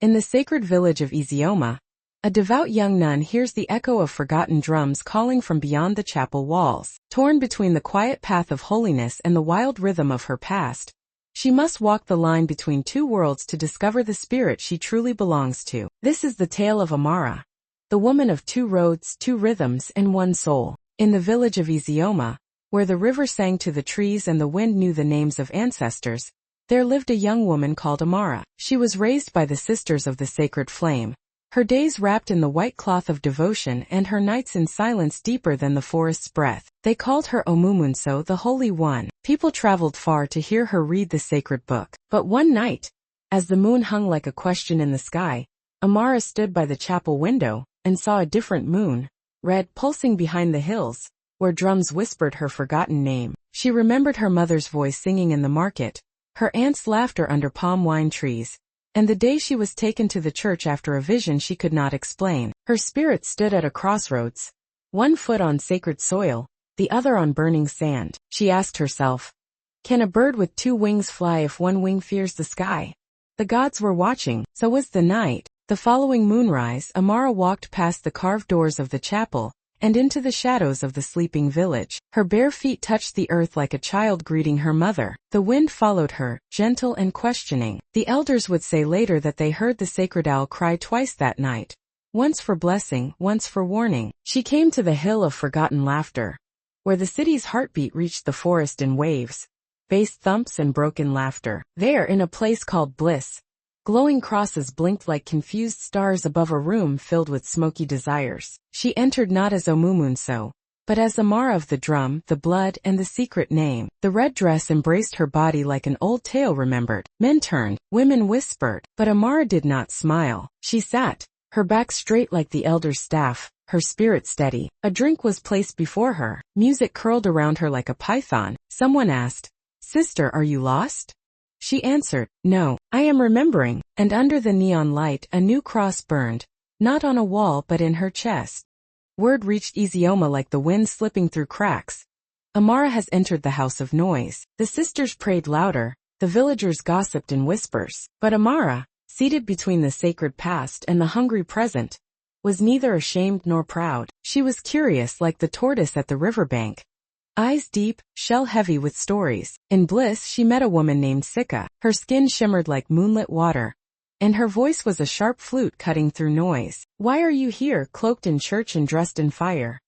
In the sacred village of Izioma, a devout young nun hears the echo of forgotten drums calling from beyond the chapel walls. Torn between the quiet path of holiness and the wild rhythm of her past, she must walk the line between two worlds to discover the spirit she truly belongs to. This is the tale of Amara, the woman of two roads, two rhythms, and one soul. In the village of Izioma, where the river sang to the trees and the wind knew the names of ancestors, there lived a young woman called Amara. She was raised by the Sisters of the Sacred Flame, her days wrapped in the white cloth of devotion and her nights in silence deeper than the forest's breath. They called her Omumunso, the Holy One. People traveled far to hear her read the sacred book. But one night, as the moon hung like a question in the sky, Amara stood by the chapel window and saw a different moon, red, pulsing behind the hills, where drums whispered her forgotten name. She remembered her mother's voice singing in the market, her aunt's laughter under palm wine trees, and the day she was taken to the church after a vision she could not explain. Her spirit stood at a crossroads, one foot on sacred soil, the other on burning sand. She asked herself, can a bird with two wings fly if one wing fears the sky? The gods were watching, so was the night. The following moonrise, Amara walked past the carved doors of the chapel and into the shadows of the sleeping village. Her bare feet touched the earth like a child greeting her mother. The wind followed her, gentle and questioning. The elders would say later that they heard the sacred owl cry twice that night, once for blessing, once for warning. She came to the hill of forgotten laughter, where the city's heartbeat reached the forest in waves, bass thumps and broken laughter. There, in a place called Bliss, glowing crosses blinked like confused stars above a room filled with smoky desires. She entered not as Omumunso, but as Amara of the drum, the blood, and the secret name. The red dress embraced her body like an old tale remembered. Men turned, women whispered, but Amara did not smile. She sat, her back straight like the elder's staff, her spirit steady. A drink was placed before her. Music curled around her like a python. Someone asked, "Sister, are you lost?" She answered, "No, I am remembering," and under the neon light a new cross burned, not on a wall but in her chest. Word reached Izioma like the wind slipping through cracks. Amara has entered the house of noise. The sisters prayed louder, the villagers gossiped in whispers, but Amara, seated between the sacred past and the hungry present, was neither ashamed nor proud. She was curious like the tortoise at the riverbank, eyes deep, shell heavy with stories. In Bliss she met a woman named Sika. Her skin shimmered like moonlit water, and her voice was a sharp flute cutting through noise. "Why are you here, cloaked in church and dressed in fire?"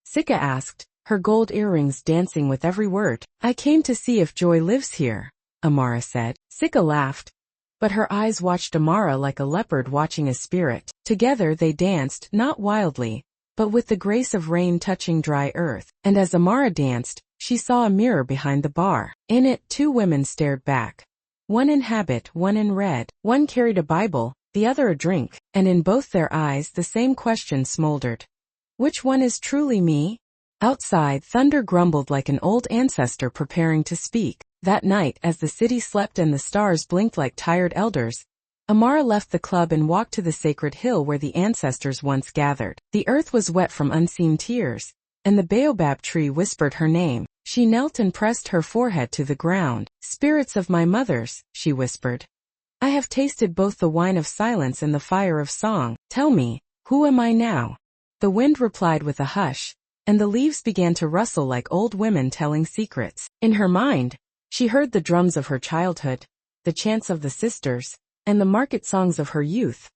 Sika asked, her gold earrings dancing with every word. "I came to see if joy lives here," Amara said. Sika laughed, but her eyes watched Amara like a leopard watching a spirit. Together they danced, not wildly, but with the grace of rain touching dry earth. And as Amara danced, she saw a mirror behind the bar. In it, two women stared back. One in habit, one in red. One carried a Bible, the other a drink, and in both their eyes the same question smoldered. Which one is truly me? Outside, thunder grumbled like an old ancestor preparing to speak. That night, as the city slept and the stars blinked like tired elders, Amara left the club and walked to the sacred hill where the ancestors once gathered. The earth was wet from unseen tears, and the baobab tree whispered her name. She knelt and pressed her forehead to the ground. "Spirits of my mothers," she whispered, "I have tasted both the wine of silence and the fire of song. Tell me, who am I now?" The wind replied with a hush, and the leaves began to rustle like old women telling secrets. In her mind, she heard the drums of her childhood, the chants of the sisters, and the market songs of her youth,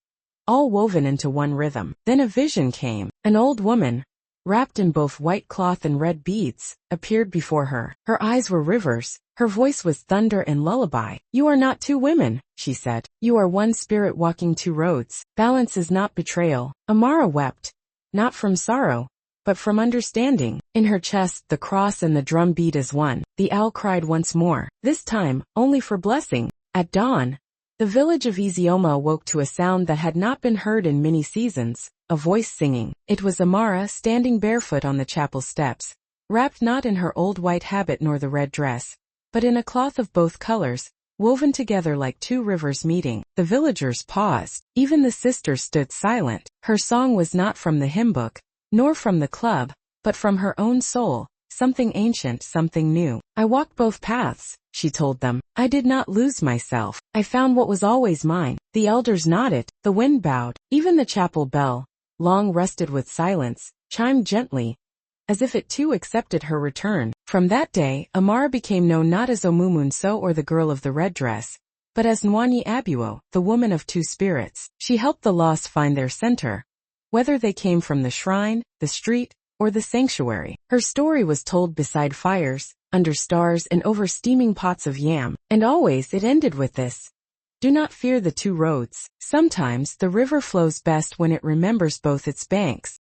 all woven into one rhythm. Then a vision came. An old woman, wrapped in both white cloth and red beads, appeared before her. Her eyes were rivers, her voice was thunder and lullaby. "You are not two women," she said. "You are one spirit walking two roads. Balance is not betrayal." Amara wept, not from sorrow, but from understanding. In her chest the cross and the drum beat as one. The owl cried once more, this time only for blessing. At dawn, the village of Izioma awoke to a sound that had not been heard in many seasons, a voice singing. It was Amara standing barefoot on the chapel steps, wrapped not in her old white habit nor the red dress, but in a cloth of both colors, woven together like two rivers meeting. The villagers paused. Even the sisters stood silent. Her song was not from the hymn book, nor from the club, but from her own soul, something ancient, something new. "I walked both paths," she told them. I did not lose myself. I found what was always mine. The elders nodded, the wind bowed, even the chapel bell, long rested with silence, chimed gently, as if it too accepted her return. From that day, Amara became known not as Omumunso or the girl of the red dress, but as Nwanyi Abuo, the woman of two spirits. She helped the lost find their center, whether they came from the shrine, the street, or the sanctuary. Her story was told beside fires, under stars and over steaming pots of yam, and always it ended with this: do not fear the two roads. Sometimes the river flows best when it remembers both its banks.